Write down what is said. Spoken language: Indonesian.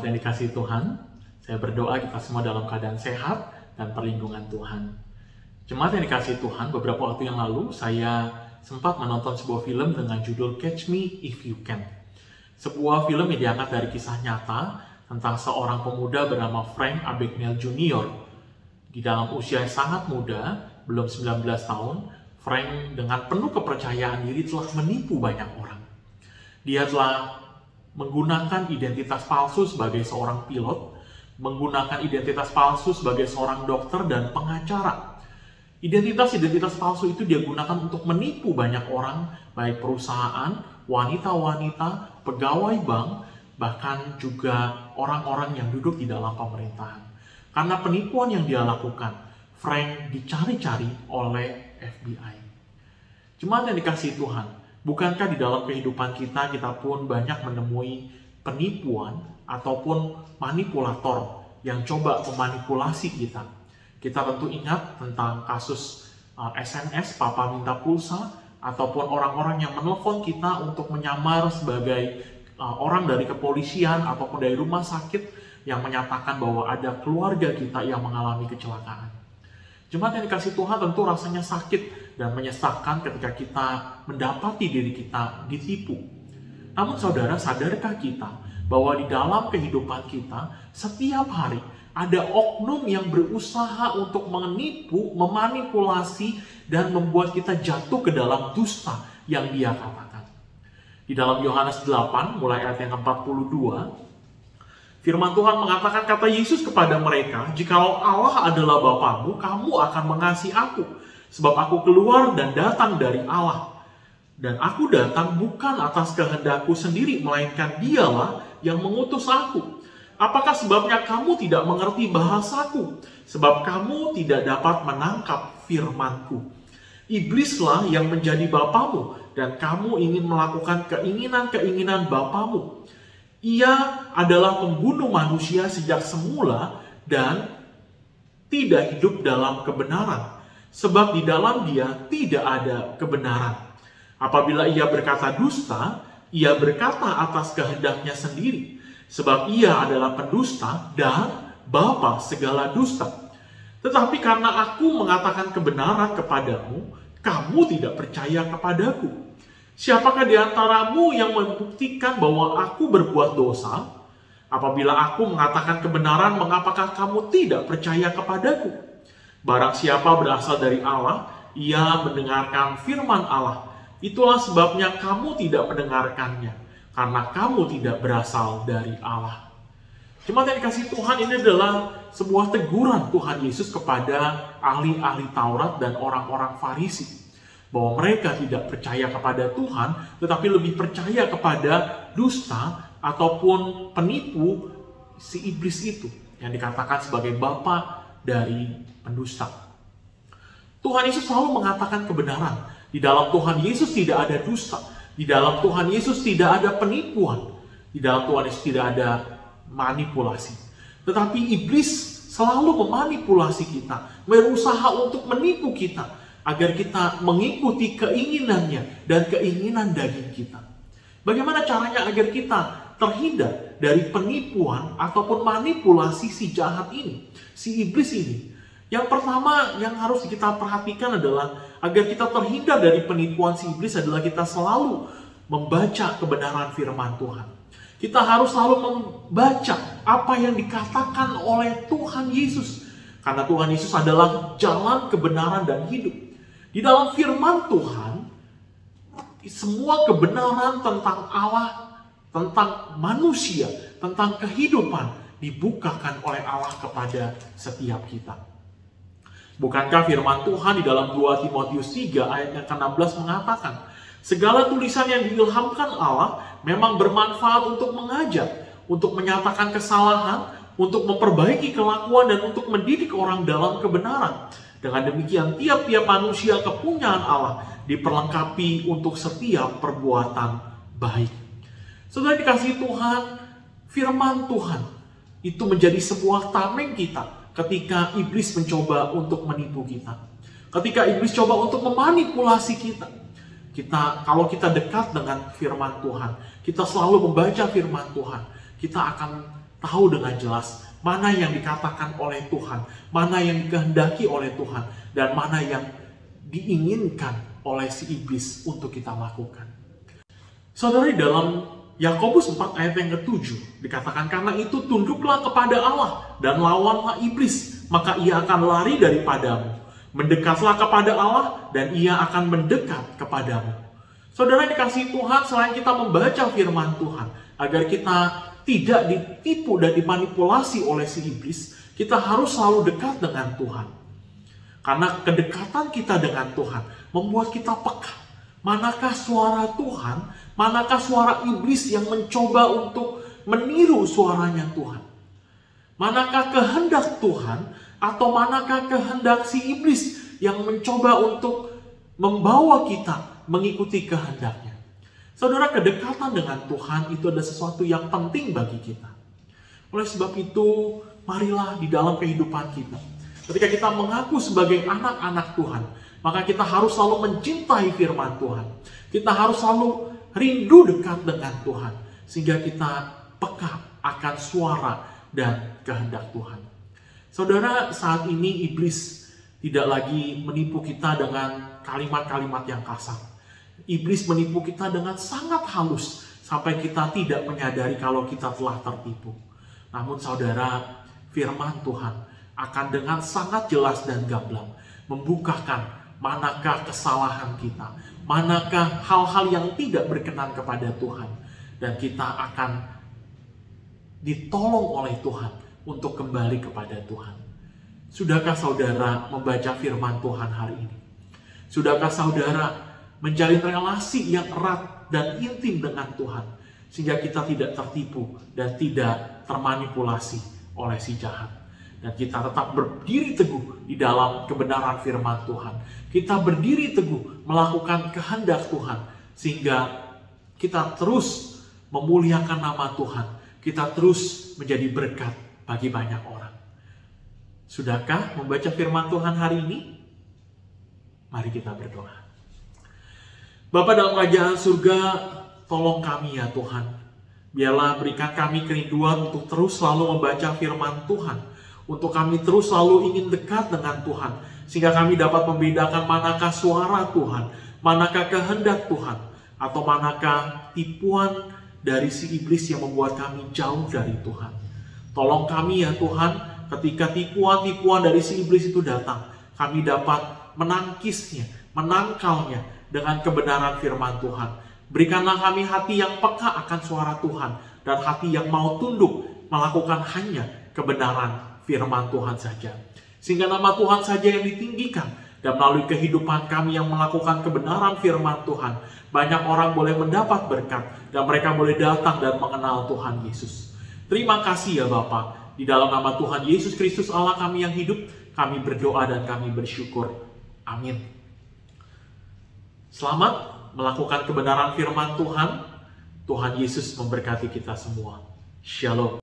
Jemaat yang dikasihi Tuhan, saya berdoa kita semua dalam keadaan sehat dan perlindungan Tuhan. Jemaat yang dikasihi Tuhan, beberapa waktu yang lalu saya sempat menonton sebuah film dengan judul Catch Me If You Can. Sebuah film yang diangkat dari kisah nyata tentang seorang pemuda bernama Frank Abagnale Jr. Di dalam usia yang sangat muda, belum 19 tahun, Frank dengan penuh kepercayaan diri telah menipu banyak orang. Dia telah menggunakan identitas palsu sebagai seorang pilot, menggunakan identitas palsu sebagai seorang dokter dan pengacara. Identitas-identitas palsu itu dia gunakan untuk menipu banyak orang, baik perusahaan, wanita-wanita, pegawai bank, bahkan juga orang-orang yang duduk di dalam pemerintahan. Karena penipuan yang dia lakukan, Frank dicari-cari oleh FBI. Jemaat yang dikasihi Tuhan, bukankah di dalam kehidupan kita pun banyak menemui penipuan ataupun manipulator yang coba memanipulasi kita? Kita tentu ingat tentang kasus SMS, papa minta pulsa, ataupun orang-orang yang menelpon kita untuk menyamar sebagai orang dari kepolisian ataupun dari rumah sakit yang menyatakan bahwa ada keluarga kita yang mengalami kecelakaan. Jemaat yang dikasihi Tuhan, tentu rasanya sakit dan menyesakkan ketika kita mendapati diri kita ditipu. Namun saudara, sadarkah kita bahwa di dalam kehidupan kita setiap hari ada oknum yang berusaha untuk menipu, memanipulasi, dan membuat kita jatuh ke dalam dusta yang dia katakan. Di dalam Yohanes 8, mulai ayat yang ke-42, firman Tuhan mengatakan, kata Yesus kepada mereka, jikalau Allah adalah Bapamu, kamu akan mengasihi aku, sebab aku keluar dan datang dari Allah. Dan aku datang bukan atas kehendakku sendiri, melainkan dialah yang mengutus aku. Apakah sebabnya kamu tidak mengerti bahasaku? Sebab kamu tidak dapat menangkap firmanku. Iblislah yang menjadi bapamu, dan kamu ingin melakukan keinginan-keinginan bapamu. Ia adalah pembunuh manusia sejak semula dan tidak hidup dalam kebenaran. Sebab di dalam dia tidak ada kebenaran. Apabila ia berkata dusta, ia berkata atas kehendaknya sendiri. Sebab ia adalah pendusta dan bapa segala dusta. Tetapi karena aku mengatakan kebenaran kepadamu, kamu tidak percaya kepadaku. Siapakah di antaramu yang membuktikan bahwa aku berbuat dosa? Apabila aku mengatakan kebenaran, mengapakah kamu tidak percaya kepadaku? Barang siapa berasal dari Allah, ia mendengarkan firman Allah. Itulah sebabnya kamu tidak mendengarkannya, karena kamu tidak berasal dari Allah. Jemaat yang dikasihi Tuhan, ini adalah sebuah teguran Tuhan Yesus kepada ahli-ahli Taurat dan orang-orang Farisi. Bahwa mereka tidak percaya kepada Tuhan, tetapi lebih percaya kepada dusta ataupun penipu si iblis itu, yang dikatakan sebagai bapa dari pendusta. Tuhan Yesus selalu mengatakan kebenaran. Di dalam Tuhan Yesus tidak ada dusta. Di dalam Tuhan Yesus tidak ada penipuan. Di dalam Tuhan Yesus tidak ada manipulasi. Tetapi iblis selalu memanipulasi kita, berusaha untuk menipu kita, agar kita mengikuti keinginannya dan keinginan daging kita. Bagaimana caranya agar kita terhindar dari penipuan ataupun manipulasi si jahat ini, si iblis ini? Yang pertama yang harus kita perhatikan adalah agar kita terhindar dari penipuan si iblis adalah kita selalu membaca kebenaran firman Tuhan. Kita harus selalu membaca apa yang dikatakan oleh Tuhan Yesus. Karena Tuhan Yesus adalah jalan kebenaran dan hidup. Di dalam firman Tuhan, semua kebenaran tentang Allah, tentang manusia, tentang kehidupan dibukakan oleh Allah kepada setiap kita. Bukankah firman Tuhan di dalam 2 Timotius 3 ayat yang ke-16 mengatakan, segala tulisan yang diilhamkan Allah memang bermanfaat untuk mengajar, untuk menyatakan kesalahan, untuk memperbaiki kelakuan, dan untuk mendidik orang dalam kebenaran. Dengan demikian, tiap-tiap manusia kepunyaan Allah diperlengkapi untuk setiap perbuatan baik. Saudara dikasihi Tuhan, firman Tuhan itu menjadi sebuah tameng kita ketika iblis mencoba untuk menipu kita. Ketika iblis coba untuk memanipulasi kita. Kalau kita dekat dengan firman Tuhan, kita selalu membaca firman Tuhan, kita akan tahu dengan jelas mana yang dikatakan oleh Tuhan, mana yang dikehendaki oleh Tuhan, dan mana yang diinginkan oleh si iblis untuk kita lakukan. Saudara, dalam Yakobus 4 ayat yang ke-7 dikatakan, karena itu tunduklah kepada Allah dan lawanlah iblis, maka ia akan lari daripadamu. Mendekatlah kepada Allah dan ia akan mendekat kepadamu. Saudara dikasihi Tuhan, selain kita membaca firman Tuhan, agar kita tidak ditipu dan dimanipulasi oleh si iblis, kita harus selalu dekat dengan Tuhan. Karena kedekatan kita dengan Tuhan membuat kita peka. Manakah suara Tuhan, manakah suara iblis yang mencoba untuk meniru suaranya Tuhan. Manakah kehendak Tuhan atau manakah kehendak si iblis yang mencoba untuk membawa kita mengikuti kehendaknya. Saudara, kedekatan dengan Tuhan itu adalah sesuatu yang penting bagi kita. Oleh sebab itu, marilah di dalam kehidupan kita, ketika kita mengaku sebagai anak-anak Tuhan, maka kita harus selalu mencintai firman Tuhan. Kita harus selalu rindu dekat dengan Tuhan, sehingga kita peka akan suara dan kehendak Tuhan. Saudara, saat ini iblis tidak lagi menipu kita dengan kalimat-kalimat yang kasar. Iblis menipu kita dengan sangat halus sampai kita tidak menyadari kalau kita telah tertipu. Namun saudara, firman Tuhan akan dengan sangat jelas dan gamblang membukakan manakah kesalahan kita, manakah hal-hal yang tidak berkenan kepada Tuhan, dan kita akan ditolong oleh Tuhan untuk kembali kepada Tuhan. Sudahkah saudara membaca firman Tuhan hari ini? Sudahkah saudara menjalin relasi yang erat dan intim dengan Tuhan, sehingga kita tidak tertipu dan tidak termanipulasi oleh si jahat. Dan kita tetap berdiri teguh di dalam kebenaran firman Tuhan. Kita berdiri teguh melakukan kehendak Tuhan, sehingga kita terus memuliakan nama Tuhan. Kita terus menjadi berkat bagi banyak orang. Sudahkah membaca firman Tuhan hari ini? Mari kita berdoa. Bapa dalam kerajaan surga, tolong kami ya Tuhan. Biarlah berikan kami kerinduan untuk terus selalu membaca firman Tuhan. Untuk kami terus selalu ingin dekat dengan Tuhan. Sehingga kami dapat membedakan manakah suara Tuhan, manakah kehendak Tuhan, atau manakah tipuan dari si iblis yang membuat kami jauh dari Tuhan. Tolong kami ya Tuhan, ketika tipuan-tipuan dari si iblis itu datang, kami dapat menangkisnya, menangkalnya dengan kebenaran firman Tuhan. Berikanlah kami hati yang peka akan suara Tuhan, dan hati yang mau tunduk melakukan hanya kebenaran firman Tuhan saja. Sehingga nama Tuhan saja yang ditinggikan, dan melalui kehidupan kami yang melakukan kebenaran firman Tuhan, banyak orang boleh mendapat berkat, dan mereka boleh datang dan mengenal Tuhan Yesus. Terima kasih ya Bapa. Di dalam nama Tuhan Yesus Kristus Allah kami yang hidup, kami berdoa dan kami bersyukur. Amin. Selamat melakukan kebenaran firman Tuhan. Tuhan Yesus memberkati kita semua. Shalom.